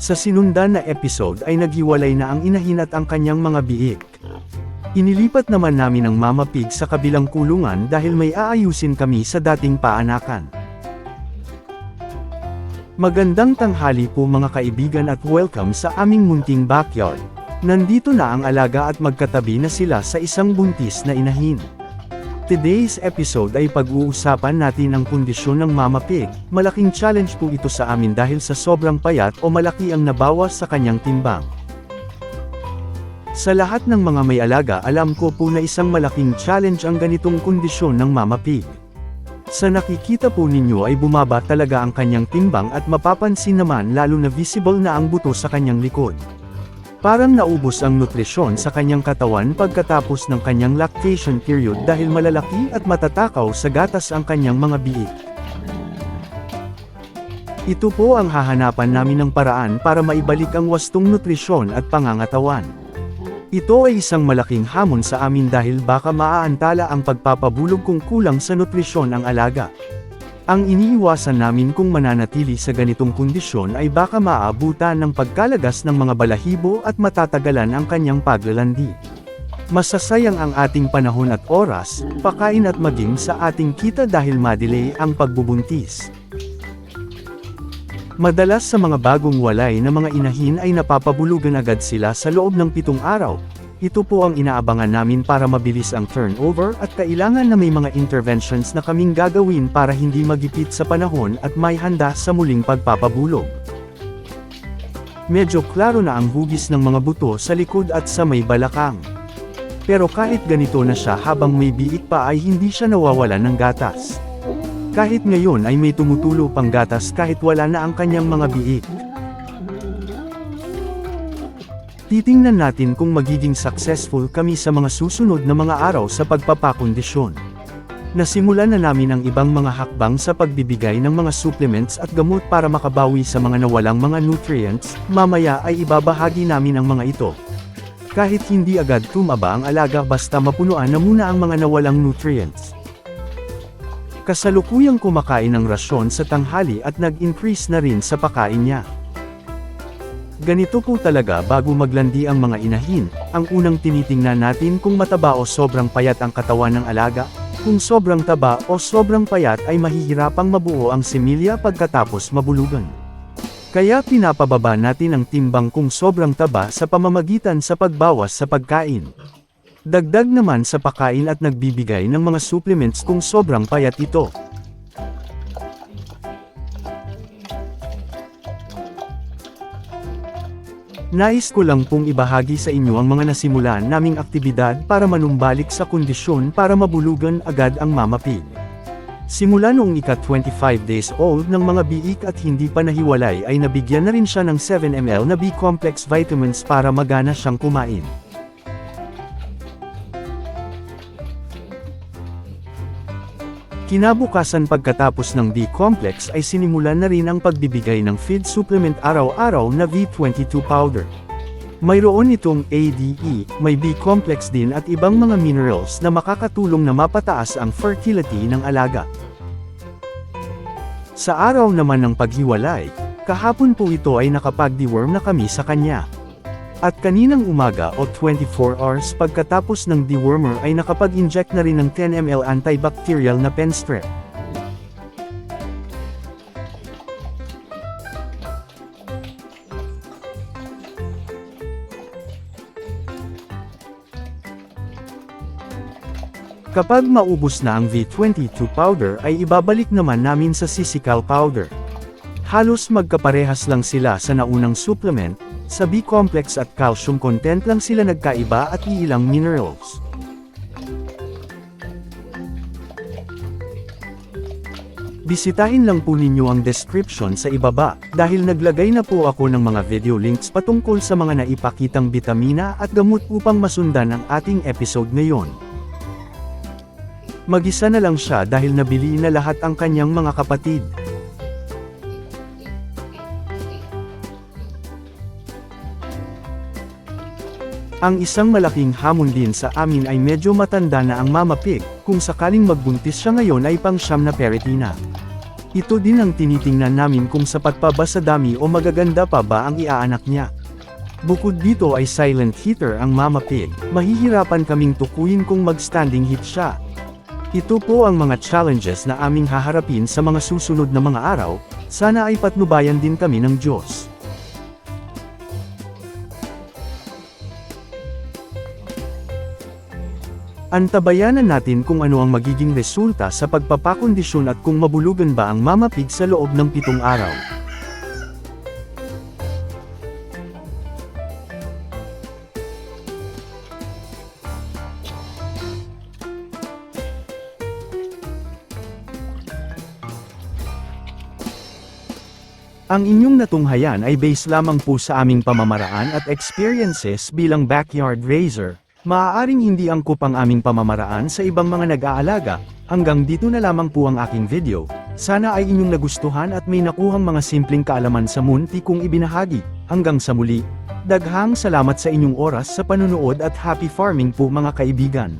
Sa sinundan na episode ay naghiwalay na ang inahin at ang kanyang mga biik. Inilipat naman namin ang Mama Pig sa kabilang kulungan dahil may aayusin kami sa dating paanakan. Magandang tanghali po mga kaibigan at welcome sa aming munting backyard. Nandito na ang alaga at magkatabi na sila sa isang buntis na inahin. Today's episode ay pag-uusapan natin ang kondisyon ng Mama Pig. Malaking challenge po ito sa amin dahil sa sobrang payat o malaki ang nabawas sa kanyang timbang. Sa lahat ng mga may alaga, alam ko po na isang malaking challenge ang ganitong kondisyon ng Mama Pig. Sa nakikita po ninyo ay bumaba talaga ang kanyang timbang at mapapansin naman lalo na visible na ang buto sa kanyang likod. Parang naubos ang nutrisyon sa kanyang katawan pagkatapos ng kanyang lactation period dahil malalaki at matatakaw sa gatas ang kanyang mga biik. Ito po ang hahanapan namin ng paraan para maibalik ang wastong nutrisyon at pangangatawan. Ito ay isang malaking hamon sa amin dahil baka maaantala ang pagpapabulog kung kulang sa nutrisyon ang alaga. Ang iniiwasan namin kung mananatili sa ganitong kondisyon ay baka maaabutan ng pagkalagas ng mga balahibo at matatagalan ang kanyang paglalandi. Masasayang ang ating panahon at oras, pakain at maging sa ating kita dahil madelay ang pagbubuntis. Madalas sa mga bagong walay na mga inahin ay napapabulugan agad sila sa loob ng 7 araw. Ito po ang inaabangan namin para mabilis ang turnover at kailangan na may mga interventions na kaming gagawin para hindi magipit sa panahon at may handa sa muling pagpapabulog. Medyo klaro na ang hugis ng mga buto sa likod at sa may balakang. Pero kahit ganito na siya habang may biik pa ay hindi siya nawawalan ng gatas. Kahit ngayon ay may tumutulo pang gatas kahit wala na ang kanyang mga biik. Titingnan natin kung magiging successful kami sa mga susunod na mga araw sa pagpapakondisyon. Nasimulan na namin ang ibang mga hakbang sa pagbibigay ng mga supplements at gamot para makabawi sa mga nawalang mga nutrients, mamaya ay ibabahagi namin ang mga ito. Kahit hindi agad tumaba ang alaga basta mapunuan na muna ang mga nawalang nutrients. Kasalukuyang kumakain ng rasyon sa tanghali at nag-increase na rin sa pagkain niya. Ganito po talaga bago maglandi ang mga inahin, ang unang tinitingnan natin kung mataba o sobrang payat ang katawan ng alaga. Kung sobrang taba o sobrang payat ay mahihirapang mabuo ang similya pagkatapos mabulugan. Kaya pinapababa natin ang timbang kung sobrang taba sa pamamagitan sa pagbawas sa pagkain. Dagdag naman sa pagkain at nagbibigay ng mga supplements kung sobrang payat ito. Nais ko lang pong ibahagi sa inyo ang mga nasimulan naming aktibidad para manumbalik sa kondisyon para mabulugan agad ang Mama Pig. Simula noong ika-25 days old ng mga biik at hindi pa nahiwalay ay nabigyan na rin siya ng 7 ml na B-complex vitamins para magana siyang kumain. Kinabukasan pagkatapos ng B-complex ay sinimulan na rin ang pagbibigay ng feed supplement araw-araw na V22 powder. Mayroon itong ADE, may B-complex din at ibang mga minerals na makakatulong na mapataas ang fertility ng alaga. Sa araw naman ng paghiwalay, kahapon po ito ay nakapag-deworm na kami sa kanya. At kaninang umaga o 24 hours pagkatapos ng dewormer ay nakapag-inject na rin ng 10 ml antibacterial na pen strep. Kapag maubos na ang V22 powder ay ibabalik naman namin sa sisical powder. Halos magkaparehas lang sila sa naunang supplement. Sa B-complex at calcium content lang sila nagkaiba at iilang minerals. Bisitahin lang po ninyo ang description sa ibaba, dahil naglagay na po ako ng mga video links patungkol sa mga naipakitang bitamina at gamot upang masundan ang ating episode ngayon. Mag-isa na lang siya dahil nabili na lahat ang kanyang mga kapatid. Ang isang malaking hamon din sa amin ay medyo matanda na ang Mama Pig, kung sakaling magbuntis siya ngayon ay pang-siyam na parity na. Ito din ang tinitingnan namin kung sapat pa ba sa dami o magaganda pa ba ang iaanak niya. Bukod dito ay silent hitter ang Mama Pig, mahihirapan kaming tukuyin kung mag-standing heat siya. Ito po ang mga challenges na aming haharapin sa mga susunod na mga araw, sana ay patnubayan din kami ng Diyos. Antabayanan natin kung ano ang magiging resulta sa pagpapakondisyon at kung mabulugan ba ang Mama Pig sa loob ng 7 araw. Ang inyong natunghayan ay base lamang po sa aming pamamaraan at experiences bilang backyard raiser. Maaaring hindi angkop ang aming pamamaraan sa ibang mga nag-aalaga. Hanggang dito na lamang po ang aking video. Sana ay inyong nagustuhan at may nakuhang mga simpleng kaalaman sa munti kong ibinahagi. Hanggang sa muli, daghang salamat sa inyong oras sa panunood at happy farming po mga kaibigan.